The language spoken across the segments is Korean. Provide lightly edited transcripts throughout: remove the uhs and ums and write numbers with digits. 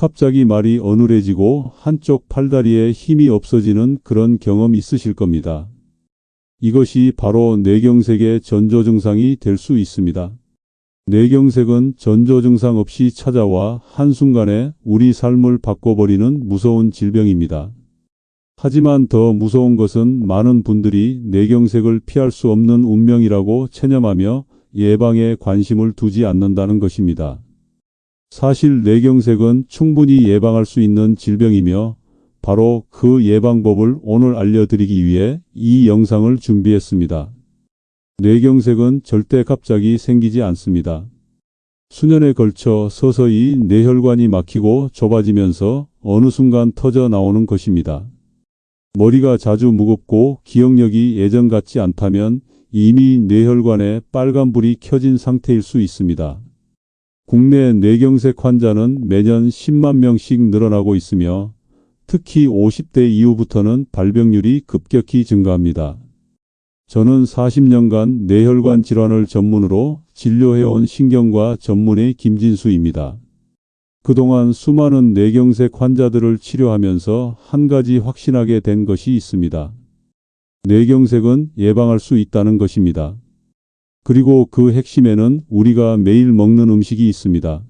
갑자기 말이 어눌해지고 한쪽 팔다리에 힘이 없어지는 그런 경험 있으실 겁니다. 이것이 바로 뇌경색의 전조 증상이 될 수 있습니다. 뇌경색은 전조 증상 없이 찾아와 한순간에 우리 삶을 바꿔버리는 무서운 질병입니다. 하지만 더 무서운 것은 많은 분들이 뇌경색을 피할 수 없는 운명이라고 체념하며 예방에 관심을 두지 않는다는 것입니다. 사실 뇌경색은 충분히 예방할 수 있는 질병이며 바로 그 예방법을 오늘 알려드리기 위해 이 영상을 준비했습니다. 뇌경색은 절대 갑자기 생기지 않습니다. 수년에 걸쳐 서서히 뇌혈관이 막히고 좁아지면서 어느 순간 터져 나오는 것입니다. 머리가 자주 무겁고 기억력이 예전 같지 않다면 이미 뇌혈관에 빨간불이 켜진 상태일 수 있습니다. 국내 뇌경색 환자는 매년 10만 명씩 늘어나고 있으며 특히 50대 이후부터는 발병률이 급격히 증가합니다. 저는 40년간 뇌혈관 질환을 전문으로 진료해온 신경과 전문의 김진수입니다. 그동안 수많은 뇌경색 환자들을 치료하면서 한 가지 확신하게 된 것이 있습니다. 뇌경색은 예방할 수 있다는 것입니다. 그리고 그 핵심에는 우리가 매일 먹는 음식이 있습니다.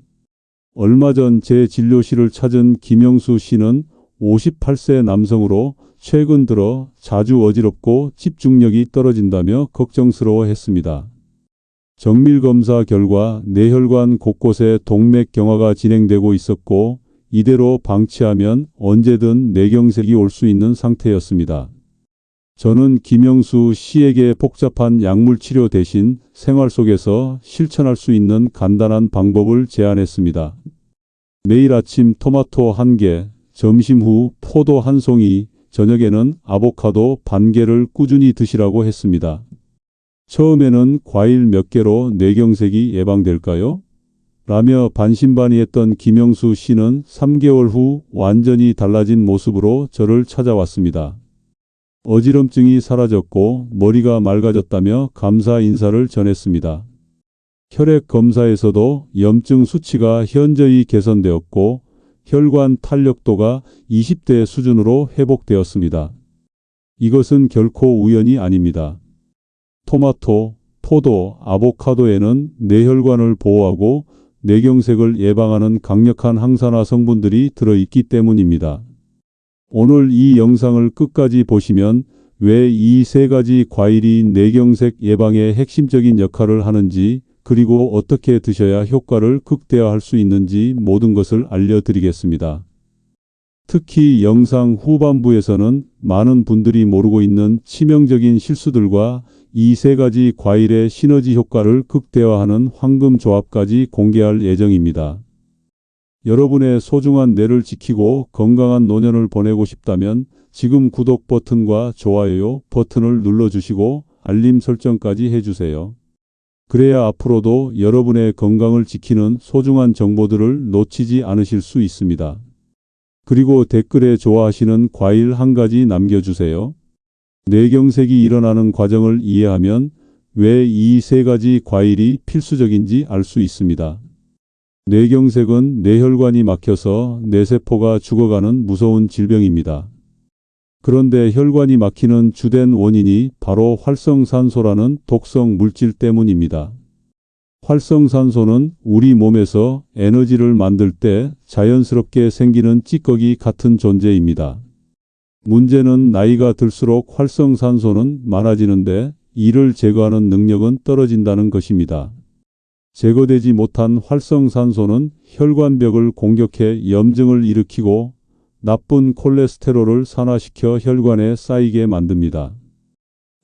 얼마 전 제 진료실을 찾은 김영수 씨는 58세 남성으로 최근 들어 자주 어지럽고 집중력이 떨어진다며 걱정스러워했습니다. 정밀검사 결과 뇌혈관 곳곳에 동맥경화가 진행되고 있었고 이대로 방치하면 언제든 뇌경색이 올 수 있는 상태였습니다. 저는 김영수 씨에게 복잡한 약물치료 대신 생활 속에서 실천할 수 있는 간단한 방법을 제안했습니다. 매일 아침 토마토 1개, 점심 후 포도 1송이, 저녁에는 아보카도 반 개를 꾸준히 드시라고 했습니다. 처음에는 과일 몇 개로 뇌경색이 예방될까요? 라며 반신반의했던 김영수 씨는 3개월 후 완전히 달라진 모습으로 저를 찾아왔습니다. 어지럼증이 사라졌고 머리가 맑아졌다며 감사 인사를 전했습니다. 혈액 검사에서도 염증 수치가 현저히 개선되었고 혈관 탄력도가 20대 수준으로 회복되었습니다. 이것은 결코 우연이 아닙니다. 토마토, 포도, 아보카도에는 뇌혈관을 보호하고 뇌경색을 예방하는 강력한 항산화 성분들이 들어있기 때문입니다. 오늘 이 영상을 끝까지 보시면 왜 이 세 가지 과일이 뇌경색 예방에 핵심적인 역할을 하는지 그리고 어떻게 드셔야 효과를 극대화할 수 있는지 모든 것을 알려드리겠습니다. 특히 영상 후반부에서는 많은 분들이 모르고 있는 치명적인 실수들과 이 세 가지 과일의 시너지 효과를 극대화하는 황금 조합까지 공개할 예정입니다. 여러분의 소중한 뇌를 지키고 건강한 노년을 보내고 싶다면 지금 구독 버튼과 좋아요 버튼을 눌러주시고 알림 설정까지 해주세요. 그래야 앞으로도 여러분의 건강을 지키는 소중한 정보들을 놓치지 않으실 수 있습니다. 그리고 댓글에 좋아하시는 과일 한 가지 남겨주세요. 뇌경색이 일어나는 과정을 이해하면 왜 이 세 가지 과일이 필수적인지 알 수 있습니다. 뇌경색은 뇌혈관이 막혀서 뇌세포가 죽어가는 무서운 질병입니다. 그런데 혈관이 막히는 주된 원인이 바로 활성산소라는 독성 물질 때문입니다. 활성산소는 우리 몸에서 에너지를 만들 때 자연스럽게 생기는 찌꺼기 같은 존재입니다. 문제는 나이가 들수록 활성산소는 많아지는데 이를 제거하는 능력은 떨어진다는 것입니다. 제거되지 못한 활성산소는 혈관벽을 공격해 염증을 일으키고 나쁜 콜레스테롤을 산화시켜 혈관에 쌓이게 만듭니다.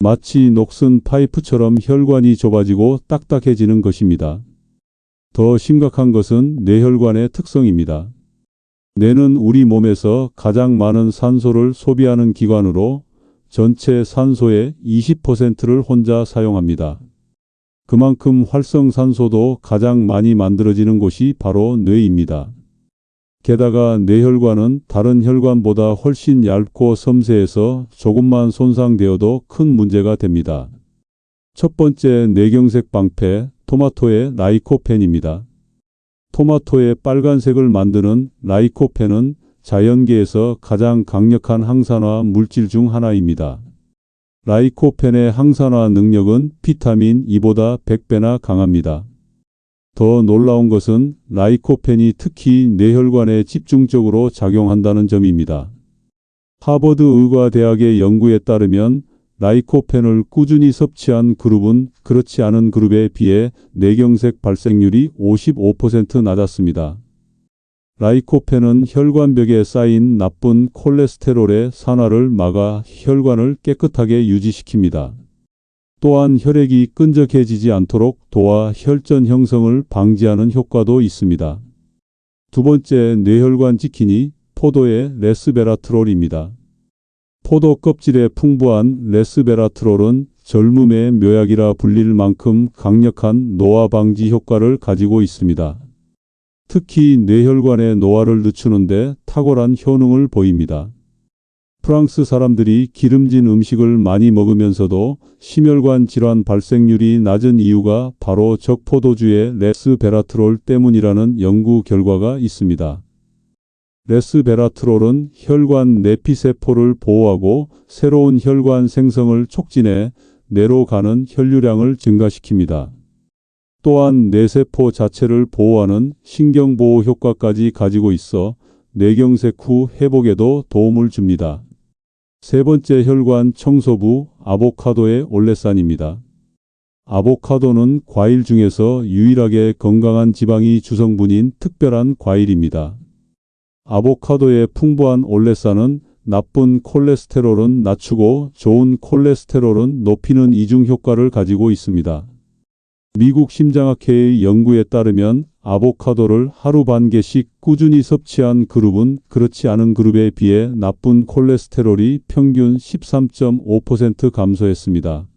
마치 녹슨 파이프처럼 혈관이 좁아지고 딱딱해지는 것입니다. 더 심각한 것은 뇌혈관의 특성입니다. 뇌는 우리 몸에서 가장 많은 산소를 소비하는 기관으로 전체 산소의 20%를 혼자 사용합니다. 그만큼 활성산소도 가장 많이 만들어지는 곳이 바로 뇌입니다. 게다가 뇌혈관은 다른 혈관보다 훨씬 얇고 섬세해서 조금만 손상되어도 큰 문제가 됩니다. 첫 번째 뇌경색 방패, 토마토의 라이코펜입니다. 토마토의 빨간색을 만드는 라이코펜은 자연계에서 가장 강력한 항산화 물질 중 하나입니다. 라이코펜의 항산화 능력은 비타민 E보다 100배나 강합니다. 더 놀라운 것은 라이코펜이 특히 뇌혈관에 집중적으로 작용한다는 점입니다. 하버드 의과대학의 연구에 따르면 라이코펜을 꾸준히 섭취한 그룹은 그렇지 않은 그룹에 비해 뇌경색 발생률이 55% 낮았습니다. 라이코펜은 혈관벽에 쌓인 나쁜 콜레스테롤의 산화를 막아 혈관을 깨끗하게 유지시킵니다. 또한 혈액이 끈적해지지 않도록 도와 혈전 형성을 방지하는 효과도 있습니다. 두 번째, 뇌혈관 지키니 포도의 레스베라트롤입니다. 포도 껍질에 풍부한 레스베라트롤은 젊음의 묘약이라 불릴 만큼 강력한 노화 방지 효과를 가지고 있습니다. 특히 뇌혈관의 노화를 늦추는데 탁월한 효능을 보입니다. 프랑스 사람들이 기름진 음식을 많이 먹으면서도 심혈관 질환 발생률이 낮은 이유가 바로 적포도주의 레스베라트롤 때문이라는 연구 결과가 있습니다. 레스베라트롤은 혈관 내피세포를 보호하고 새로운 혈관 생성을 촉진해 뇌로 가는 혈류량을 증가시킵니다. 또한 뇌세포 자체를 보호하는 신경보호 효과까지 가지고 있어 뇌경색 후 회복에도 도움을 줍니다. 세 번째, 혈관 청소부 아보카도의 올레산입니다. 아보카도는 과일 중에서 유일하게 건강한 지방이 주성분인 특별한 과일입니다. 아보카도의 풍부한 올레산은 나쁜 콜레스테롤은 낮추고 좋은 콜레스테롤은 높이는 이중 효과를 가지고 있습니다. 미국 심장학회의 연구에 따르면 아보카도를 하루 반 개씩 꾸준히 섭취한 그룹은 그렇지 않은 그룹에 비해 나쁜 콜레스테롤이 평균 13.5% 감소했습니다.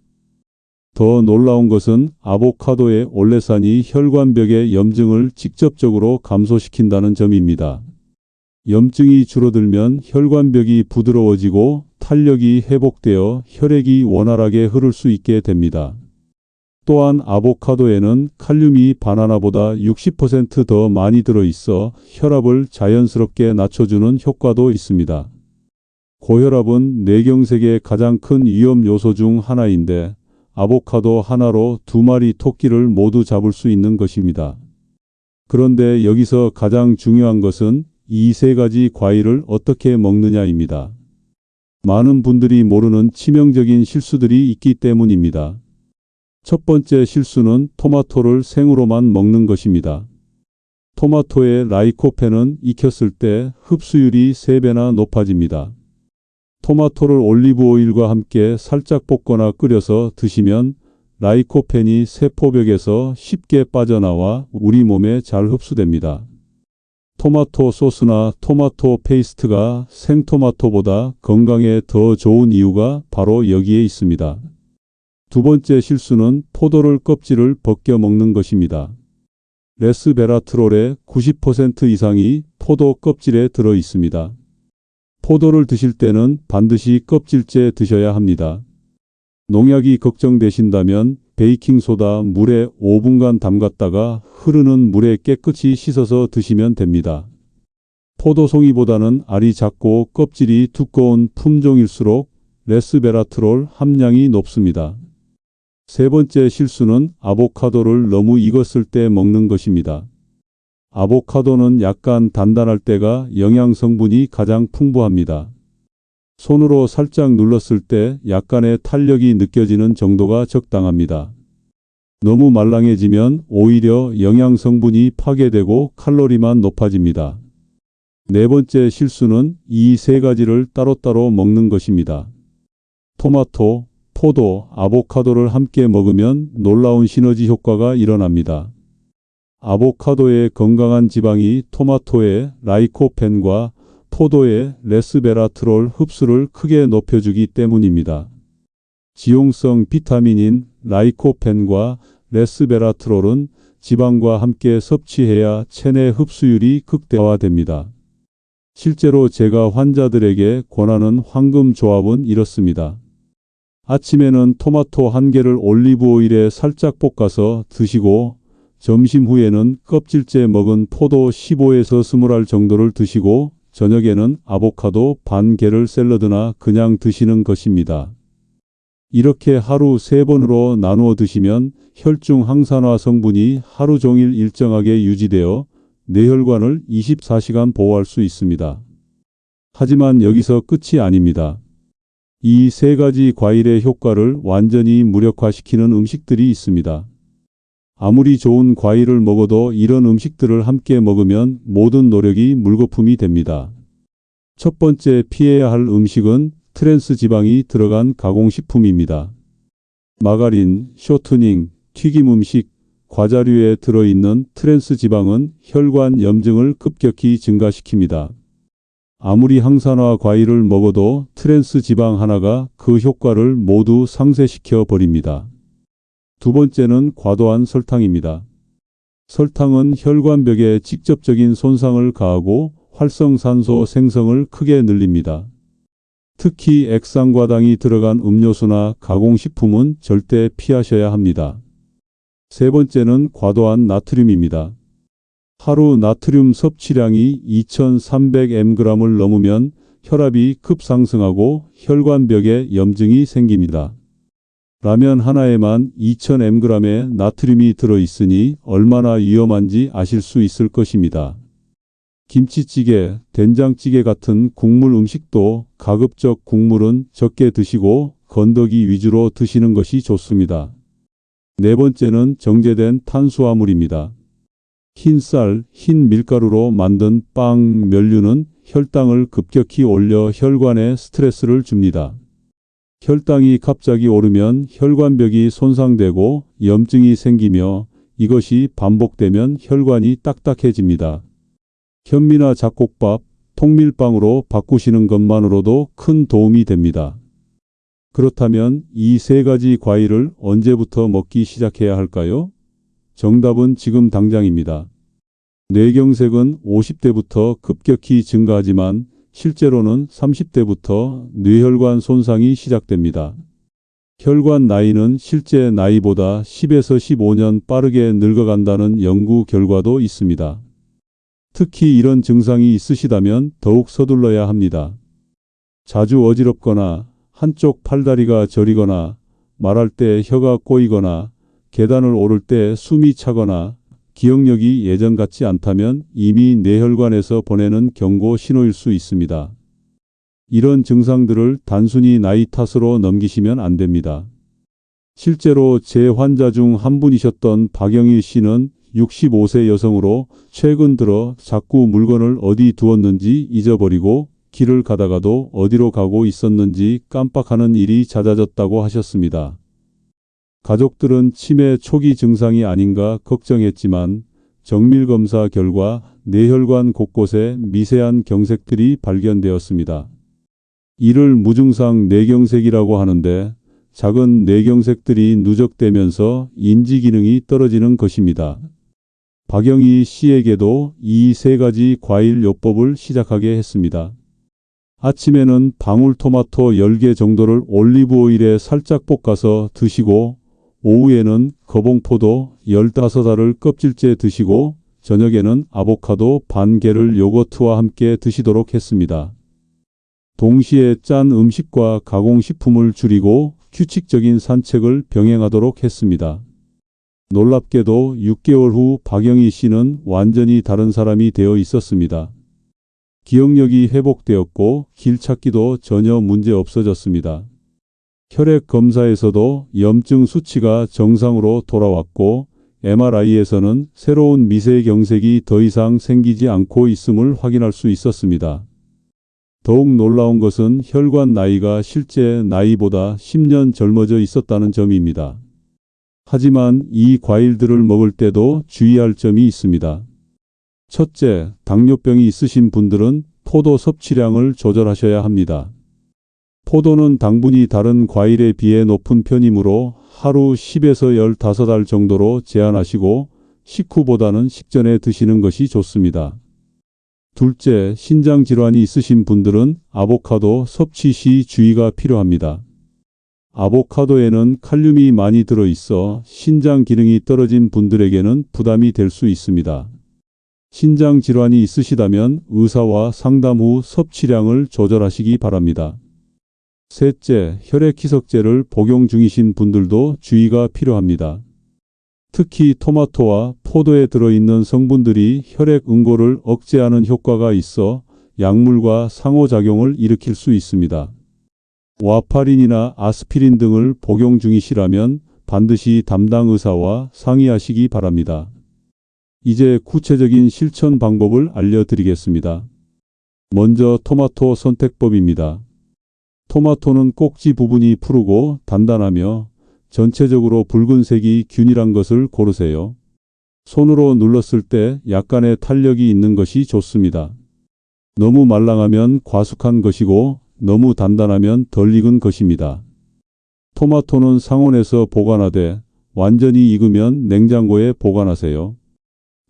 더 놀라운 것은 아보카도의 올레산이 혈관벽의 염증을 직접적으로 감소시킨다는 점입니다. 염증이 줄어들면 혈관벽이 부드러워지고 탄력이 회복되어 혈액이 원활하게 흐를 수 있게 됩니다. 또한 아보카도에는 칼륨이 바나나보다 60% 더 많이 들어있어 혈압을 자연스럽게 낮춰주는 효과도 있습니다. 고혈압은 뇌경색의 가장 큰 위험 요소 중 하나인데 아보카도 하나로 2마리 토끼를 모두 잡을 수 있는 것입니다. 그런데 여기서 가장 중요한 것은 이 세 가지 과일을 어떻게 먹느냐입니다. 많은 분들이 모르는 치명적인 실수들이 있기 때문입니다. 첫 번째 실수는 토마토를 생으로만 먹는 것입니다. 토마토의 라이코펜은 익혔을 때 흡수율이 3배나 높아집니다. 토마토를 올리브 오일과 함께 살짝 볶거나 끓여서 드시면 라이코펜이 세포벽에서 쉽게 빠져나와 우리 몸에 잘 흡수됩니다. 토마토 소스나 토마토 페이스트가 생토마토보다 건강에 더 좋은 이유가 바로 여기에 있습니다. 두 번째 실수는 포도를 껍질을 벗겨 먹는 것입니다. 레스베라트롤의 90% 이상이 포도 껍질에 들어 있습니다. 포도를 드실 때는 반드시 껍질째 드셔야 합니다. 농약이 걱정되신다면 베이킹소다 물에 5분간 담갔다가 흐르는 물에 깨끗이 씻어서 드시면 됩니다. 포도송이보다는 알이 작고 껍질이 두꺼운 품종일수록 레스베라트롤 함량이 높습니다. 세 번째 실수는 아보카도를 너무 익었을 때 먹는 것입니다. 아보카도는 약간 단단할 때가 영양 성분이 가장 풍부합니다. 손으로 살짝 눌렀을 때 약간의 탄력이 느껴지는 정도가 적당합니다. 너무 말랑해지면 오히려 영양 성분이 파괴되고 칼로리만 높아집니다. 네 번째 실수는 이 세 가지를 따로따로 먹는 것입니다. 토마토, 포도, 아보카도를 함께 먹으면 놀라운 시너지 효과가 일어납니다. 아보카도의 건강한 지방이 토마토의 라이코펜과 포도의 레스베라트롤 흡수를 크게 높여주기 때문입니다. 지용성 비타민인 라이코펜과 레스베라트롤은 지방과 함께 섭취해야 체내 흡수율이 극대화됩니다. 실제로 제가 환자들에게 권하는 황금 조합은 이렇습니다. 아침에는 토마토 1개를 올리브 오일에 살짝 볶아서 드시고 점심 후에는 껍질째 먹은 포도 15에서 20알 정도를 드시고 저녁에는 아보카도 반 개를 샐러드나 그냥 드시는 것입니다. 이렇게 하루 3번으로 나누어 드시면 혈중 항산화 성분이 하루 종일 일정하게 유지되어 뇌혈관을 24시간 보호할 수 있습니다. 하지만 여기서 끝이 아닙니다. 이 3가지 과일의 효과를 완전히 무력화시키는 음식들이 있습니다. 아무리 좋은 과일을 먹어도 이런 음식들을 함께 먹으면 모든 노력이 물거품이 됩니다. 첫 번째 피해야 할 음식은 트랜스 지방이 들어간 가공식품입니다. 마가린, 쇼트닝, 튀김 음식, 과자류에 들어있는 트랜스 지방은 혈관 염증을 급격히 증가시킵니다. 아무리 항산화 과일을 먹어도 트랜스 지방 하나가 그 효과를 모두 상쇄시켜 버립니다. 두 번째는 과도한 설탕입니다. 설탕은 혈관벽에 직접적인 손상을 가하고 활성산소 생성을 크게 늘립니다. 특히 액상과당이 들어간 음료수나 가공식품은 절대 피하셔야 합니다. 세 번째는 과도한 나트륨입니다. 하루 나트륨 섭취량이 2300mg을 넘으면 혈압이 급상승하고 혈관벽에 염증이 생깁니다. 라면 하나에만 2000mg의 나트륨이 들어있으니 얼마나 위험한지 아실 수 있을 것입니다. 김치찌개, 된장찌개 같은 국물 음식도 가급적 국물은 적게 드시고 건더기 위주로 드시는 것이 좋습니다. 네 번째는 정제된 탄수화물입니다. 흰 쌀, 흰 밀가루로 만든 빵, 면류는 혈당을 급격히 올려 혈관에 스트레스를 줍니다. 혈당이 갑자기 오르면 혈관벽이 손상되고 염증이 생기며 이것이 반복되면 혈관이 딱딱해집니다. 현미나 잡곡밥, 통밀빵으로 바꾸시는 것만으로도 큰 도움이 됩니다. 그렇다면 이 3가지 과일을 언제부터 먹기 시작해야 할까요? 정답은 지금 당장입니다. 뇌경색은 50대부터 급격히 증가하지만 실제로는 30대부터 뇌혈관 손상이 시작됩니다. 혈관 나이는 실제 나이보다 10에서 15년 빠르게 늙어간다는 연구 결과도 있습니다. 특히 이런 증상이 있으시다면 더욱 서둘러야 합니다. 자주 어지럽거나 한쪽 팔다리가 저리거나 말할 때 혀가 꼬이거나 계단을 오를 때 숨이 차거나 기억력이 예전 같지 않다면 이미 뇌혈관에서 보내는 경고 신호일 수 있습니다. 이런 증상들을 단순히 나이 탓으로 넘기시면 안 됩니다. 실제로 제 환자 중 한 분이셨던 박영희 씨는 65세 여성으로 최근 들어 자꾸 물건을 어디 두었는지 잊어버리고 길을 가다가도 어디로 가고 있었는지 깜빡하는 일이 잦아졌다고 하셨습니다. 가족들은 치매 초기 증상이 아닌가 걱정했지만 정밀검사 결과 뇌혈관 곳곳에 미세한 경색들이 발견되었습니다. 이를 무증상 뇌경색이라고 하는데 작은 뇌경색들이 누적되면서 인지기능이 떨어지는 것입니다. 박영희 씨에게도 이 3가지 과일 요법을 시작하게 했습니다. 아침에는 방울토마토 10개 정도를 올리브오일에 살짝 볶아서 드시고 오후에는 거봉포도 15알을 껍질째 드시고 저녁에는 아보카도 반 개를 요거트와 함께 드시도록 했습니다. 동시에 짠 음식과 가공식품을 줄이고 규칙적인 산책을 병행하도록 했습니다. 놀랍게도 6개월 후 박영희 씨는 완전히 다른 사람이 되어 있었습니다. 기억력이 회복되었고 길 찾기도 전혀 문제 없어졌습니다. 혈액 검사에서도 염증 수치가 정상으로 돌아왔고 MRI에서는 새로운 미세경색이 더 이상 생기지 않고 있음을 확인할 수 있었습니다. 더욱 놀라운 것은 혈관 나이가 실제 나이보다 10년 젊어져 있었다는 점입니다. 하지만 이 과일들을 먹을 때도 주의할 점이 있습니다. 첫째, 당뇨병이 있으신 분들은 포도 섭취량을 조절하셔야 합니다. 포도는 당분이 다른 과일에 비해 높은 편이므로 하루 10에서 15알 정도로 제한하시고 식후보다는 식전에 드시는 것이 좋습니다. 둘째, 신장질환이 있으신 분들은 아보카도 섭취 시 주의가 필요합니다. 아보카도에는 칼륨이 많이 들어있어 신장 기능이 떨어진 분들에게는 부담이 될 수 있습니다. 신장 질환이 있으시다면 의사와 상담 후 섭취량을 조절하시기 바랍니다. 셋째, 혈액희석제를 복용 중이신 분들도 주의가 필요합니다. 특히 토마토와 포도에 들어있는 성분들이 혈액 응고를 억제하는 효과가 있어 약물과 상호작용을 일으킬 수 있습니다. 와파린이나 아스피린 등을 복용 중이시라면 반드시 담당 의사와 상의하시기 바랍니다. 이제 구체적인 실천 방법을 알려드리겠습니다. 먼저 토마토 선택법입니다. 토마토는 꼭지 부분이 푸르고 단단하며 전체적으로 붉은색이 균일한 것을 고르세요. 손으로 눌렀을 때 약간의 탄력이 있는 것이 좋습니다. 너무 말랑하면 과숙한 것이고 너무 단단하면 덜 익은 것입니다. 토마토는 상온에서 보관하되 완전히 익으면 냉장고에 보관하세요.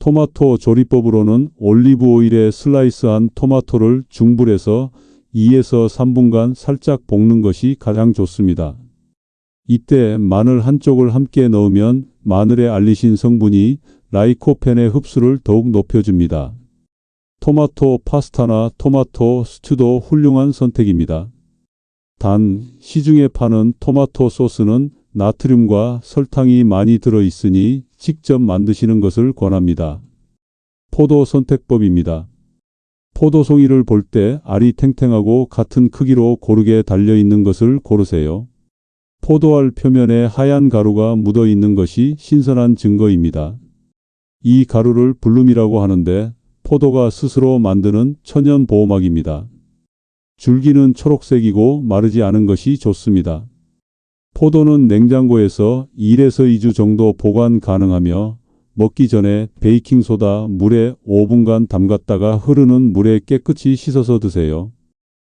토마토 조리법으로는 올리브 오일에 슬라이스한 토마토를 중불에서 2에서 3분간 살짝 볶는 것이 가장 좋습니다. 이때 마늘 한쪽을 함께 넣으면 마늘의 알리신 성분이 라이코펜의 흡수를 더욱 높여줍니다. 토마토 파스타나 토마토 스튜도 훌륭한 선택입니다. 단, 시중에 파는 토마토 소스는 나트륨과 설탕이 많이 들어있으니 직접 만드시는 것을 권합니다. 포도 선택법입니다. 포도송이를 볼 때 알이 탱탱하고 같은 크기로 고르게 달려있는 것을 고르세요. 포도알 표면에 하얀 가루가 묻어 있는 것이 신선한 증거입니다. 이 가루를 블룸이라고 하는데 포도가 스스로 만드는 천연 보호막입니다. 줄기는 초록색이고 마르지 않은 것이 좋습니다. 포도는 냉장고에서 1에서 2주 정도 보관 가능하며 먹기 전에 베이킹소다 물에 5분간 담갔다가 흐르는 물에 깨끗이 씻어서 드세요.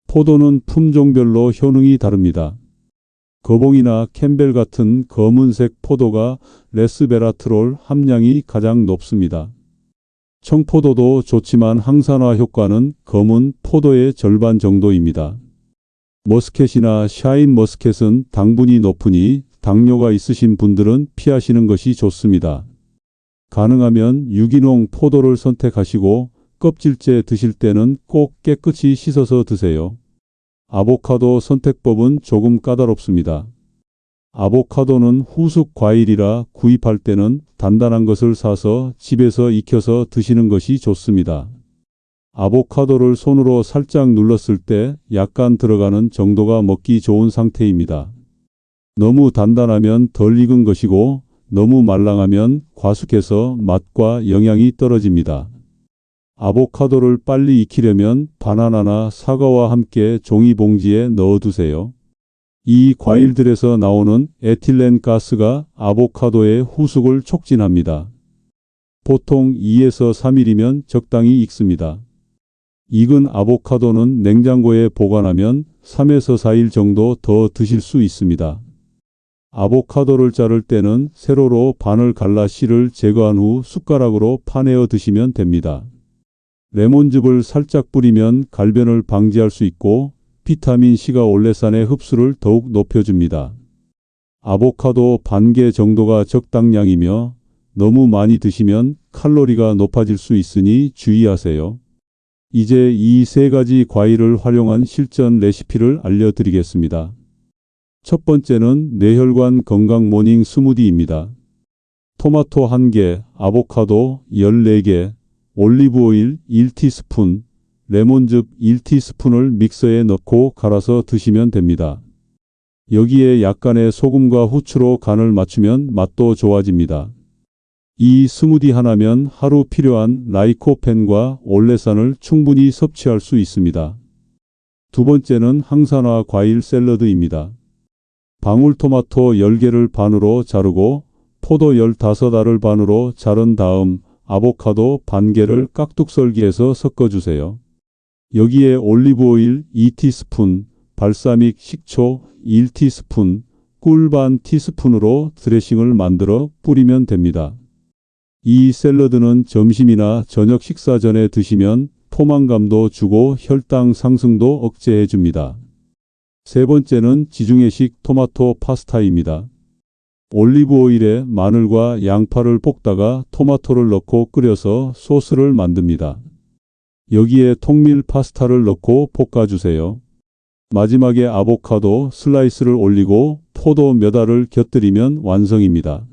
포도는 품종별로 효능이 다릅니다. 거봉이나 캠벨 같은 검은색 포도가 레스베라트롤 함량이 가장 높습니다. 청포도도 좋지만 항산화 효과는 검은 포도의 절반 정도입니다. 머스켓이나 샤인 머스켓은 당분이 높으니 당뇨가 있으신 분들은 피하시는 것이 좋습니다. 가능하면 유기농 포도를 선택하시고 껍질째 드실 때는 꼭 깨끗이 씻어서 드세요. 아보카도 선택법은 조금 까다롭습니다. 아보카도는 후숙 과일이라 구입할 때는 단단한 것을 사서 집에서 익혀서 드시는 것이 좋습니다. 아보카도를 손으로 살짝 눌렀을 때 약간 들어가는 정도가 먹기 좋은 상태입니다. 너무 단단하면 덜 익은 것이고 너무 말랑하면 과숙해서 맛과 영양이 떨어집니다. 아보카도를 빨리 익히려면 바나나나 사과와 함께 종이봉지에 넣어두세요. 이 과일들에서 나오는 에틸렌 가스가 아보카도의 후숙을 촉진합니다. 보통 2에서 3일이면 적당히 익습니다. 익은 아보카도는 냉장고에 보관하면 3에서 4일 정도 더 드실 수 있습니다. 아보카도를 자를 때는 세로로 반을 갈라 씨를 제거한 후 숟가락으로 파내어 드시면 됩니다. 레몬즙을 살짝 뿌리면 갈변을 방지할 수 있고 비타민C가 올레산의 흡수를 더욱 높여줍니다. 아보카도 반 개 정도가 적당량이며 너무 많이 드시면 칼로리가 높아질 수 있으니 주의하세요. 이제 이 세 가지 과일을 활용한 실전 레시피를 알려드리겠습니다. 첫 번째는 뇌혈관 건강 모닝 스무디입니다. 토마토 1개, 아보카도 14개, 올리브오일 1티스푼, 레몬즙 1티스푼을 믹서에 넣고 갈아서 드시면 됩니다. 여기에 약간의 소금과 후추로 간을 맞추면 맛도 좋아집니다. 이 스무디 하나면 하루 필요한 라이코펜과 올레산을 충분히 섭취할 수 있습니다. 두 번째는 항산화 과일 샐러드입니다. 방울토마토 10개를 반으로 자르고 포도 15알을 반으로 자른 다음 아보카도 반 개를 깍둑썰기해서 섞어주세요. 여기에 올리브오일 2티스푼, 발사믹 식초 1티스푼, 꿀 반 티스푼으로 드레싱을 만들어 뿌리면 됩니다. 이 샐러드는 점심이나 저녁 식사 전에 드시면 포만감도 주고 혈당 상승도 억제해 줍니다. 세 번째는 지중해식 토마토 파스타입니다. 올리브 오일에 마늘과 양파를 볶다가 토마토를 넣고 끓여서 소스를 만듭니다. 여기에 통밀 파스타를 넣고 볶아주세요. 마지막에 아보카도 슬라이스를 올리고 포도 몇 알을 곁들이면 완성입니다.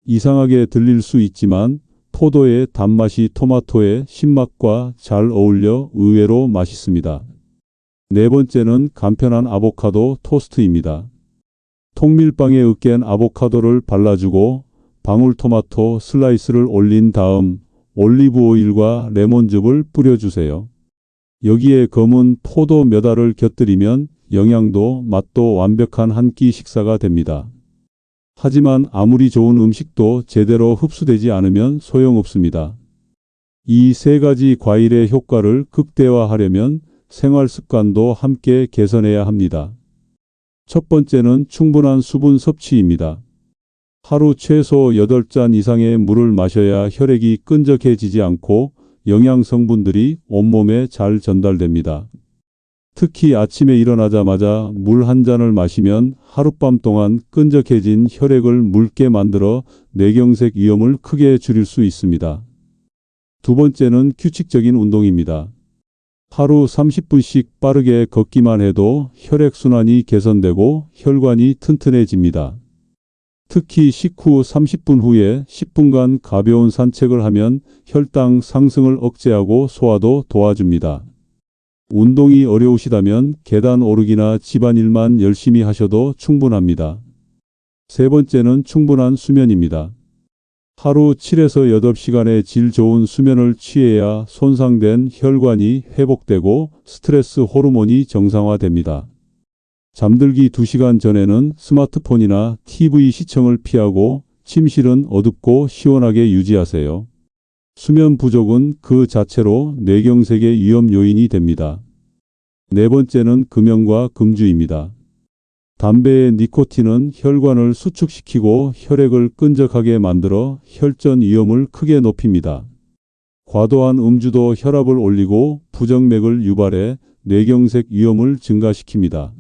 이상하게 들릴 수 있지만 포도의 단맛이 토마토의 신맛과 잘 어울려 의외로 맛있습니다. 네 번째는 간편한 아보카도 토스트입니다. 통밀빵에 으깬 아보카도를 발라주고 방울토마토 슬라이스를 올린 다음 올리브 오일과 레몬즙을 뿌려주세요. 여기에 검은 포도 몇 알을 곁들이면 영양도 맛도 완벽한 한 끼 식사가 됩니다. 하지만 아무리 좋은 음식도 제대로 흡수되지 않으면 소용없습니다. 이 세 가지 과일의 효과를 극대화하려면 생활 습관도 함께 개선해야 합니다. 첫 번째는 충분한 수분 섭취입니다. 하루 최소 8잔 이상의 물을 마셔야 혈액이 끈적해지지 않고 영양 성분들이 온몸에 잘 전달됩니다. 특히 아침에 일어나자마자 물 한 잔을 마시면 하룻밤 동안 끈적해진 혈액을 묽게 만들어 뇌경색 위험을 크게 줄일 수 있습니다. 두 번째는 규칙적인 운동입니다. 하루 30분씩 빠르게 걷기만 해도 혈액순환이 개선되고 혈관이 튼튼해집니다. 특히 식후 30분 후에 10분간 가벼운 산책을 하면 혈당 상승을 억제하고 소화도 도와줍니다. 운동이 어려우시다면 계단 오르기나 집안일만 열심히 하셔도 충분합니다. 세 번째는 충분한 수면입니다. 하루 7에서 8시간의 질 좋은 수면을 취해야 손상된 혈관이 회복되고 스트레스 호르몬이 정상화됩니다. 잠들기 2시간 전에는 스마트폰이나 TV 시청을 피하고 침실은 어둡고 시원하게 유지하세요. 수면 부족은 그 자체로 뇌경색의 위험 요인이 됩니다. 네 번째는 금연과 금주입니다. 담배의 니코틴은 혈관을 수축시키고 혈액을 끈적하게 만들어 혈전 위험을 크게 높입니다. 과도한 음주도 혈압을 올리고 부정맥을 유발해 뇌경색 위험을 증가시킵니다.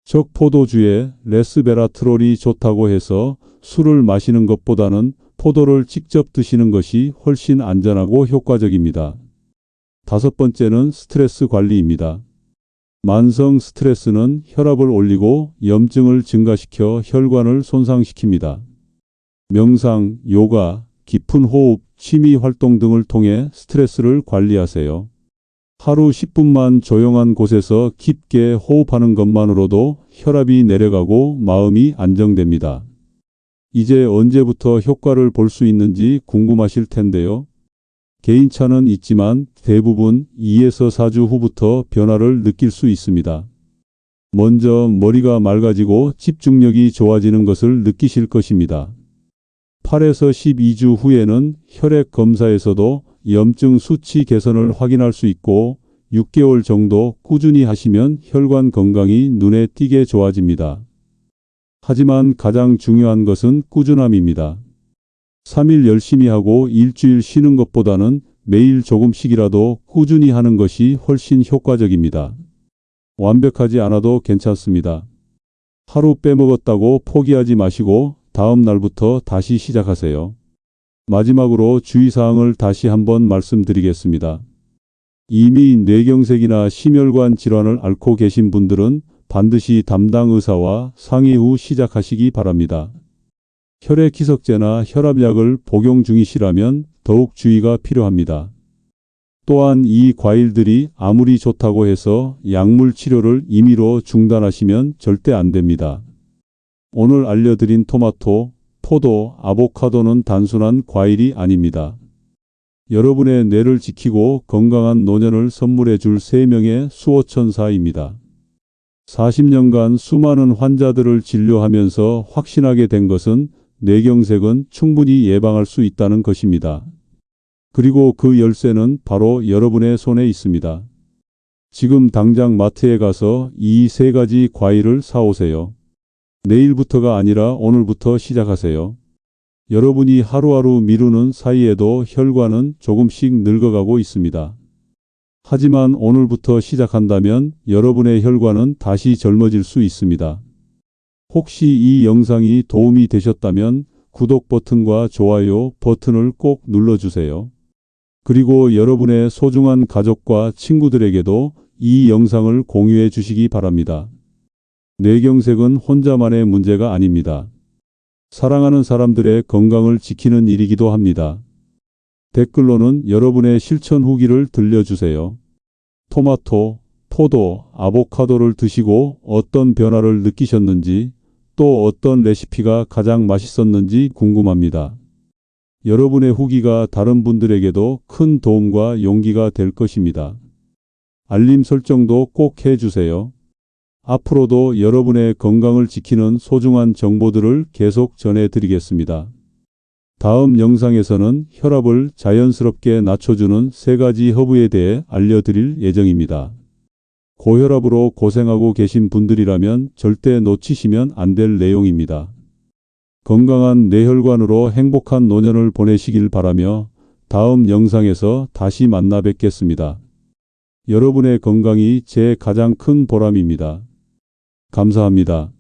적포도주에 레스베라트롤이 좋다고 해서 술을 마시는 것보다는 포도를 직접 드시는 것이 훨씬 안전하고 효과적입니다. 다섯 번째는 스트레스 관리입니다. 만성 스트레스는 혈압을 올리고 염증을 증가시켜 혈관을 손상시킵니다. 명상, 요가, 깊은 호흡, 취미 활동 등을 통해 스트레스를 관리하세요. 하루 10분만 조용한 곳에서 깊게 호흡하는 것만으로도 혈압이 내려가고 마음이 안정됩니다. 이제 언제부터 효과를 볼 수 있는지 궁금하실 텐데요. 개인차는 있지만 대부분 2에서 4주 후부터 변화를 느낄 수 있습니다. 먼저 머리가 맑아지고 집중력이 좋아지는 것을 느끼실 것입니다. 8에서 12주 후에는 혈액 검사에서도 염증 수치 개선을 확인할 수 있고 6개월 정도 꾸준히 하시면 혈관 건강이 눈에 띄게 좋아집니다. 하지만 가장 중요한 것은 꾸준함입니다. 3일 열심히 하고 일주일 쉬는 것보다는 매일 조금씩이라도 꾸준히 하는 것이 훨씬 효과적입니다. 완벽하지 않아도 괜찮습니다. 하루 빼먹었다고 포기하지 마시고 다음 날부터 다시 시작하세요. 마지막으로 주의사항을 다시 한번 말씀드리겠습니다. 이미 뇌경색이나 심혈관 질환을 앓고 계신 분들은 반드시 담당 의사와 상의 후 시작하시기 바랍니다. 혈액 희석제나 혈압약을 복용 중이시라면 더욱 주의가 필요합니다. 또한 이 과일들이 아무리 좋다고 해서 약물 치료를 임의로 중단하시면 절대 안 됩니다. 오늘 알려드린 토마토, 포도, 아보카도는 단순한 과일이 아닙니다. 여러분의 뇌를 지키고 건강한 노년을 선물해 줄 3명의 수호천사입니다. 40년간 수많은 환자들을 진료하면서 확신하게 된 것은 뇌경색은 충분히 예방할 수 있다는 것입니다. 그리고 그 열쇠는 바로 여러분의 손에 있습니다. 지금 당장 마트에 가서 이 3가지 과일을 사오세요. 내일부터가 아니라 오늘부터 시작하세요. 여러분이 하루하루 미루는 사이에도 혈관은 조금씩 늙어가고 있습니다. 하지만 오늘부터 시작한다면 여러분의 혈관은 다시 젊어질 수 있습니다. 혹시 이 영상이 도움이 되셨다면 구독 버튼과 좋아요 버튼을 꼭 눌러주세요. 그리고 여러분의 소중한 가족과 친구들에게도 이 영상을 공유해 주시기 바랍니다. 뇌경색은 혼자만의 문제가 아닙니다. 사랑하는 사람들의 건강을 지키는 일이기도 합니다. 댓글로는 여러분의 실천 후기를 들려주세요. 토마토, 포도, 아보카도를 드시고 어떤 변화를 느끼셨는지, 또 어떤 레시피가 가장 맛있었는지 궁금합니다. 여러분의 후기가 다른 분들에게도 큰 도움과 용기가 될 것입니다. 알림 설정도 꼭 해주세요. 앞으로도 여러분의 건강을 지키는 소중한 정보들을 계속 전해드리겠습니다. 다음 영상에서는 혈압을 자연스럽게 낮춰주는 3가지 허브에 대해 알려드릴 예정입니다. 고혈압으로 고생하고 계신 분들이라면 절대 놓치시면 안 될 내용입니다. 건강한 뇌혈관으로 행복한 노년을 보내시길 바라며 다음 영상에서 다시 만나 뵙겠습니다. 여러분의 건강이 제 가장 큰 보람입니다. 감사합니다.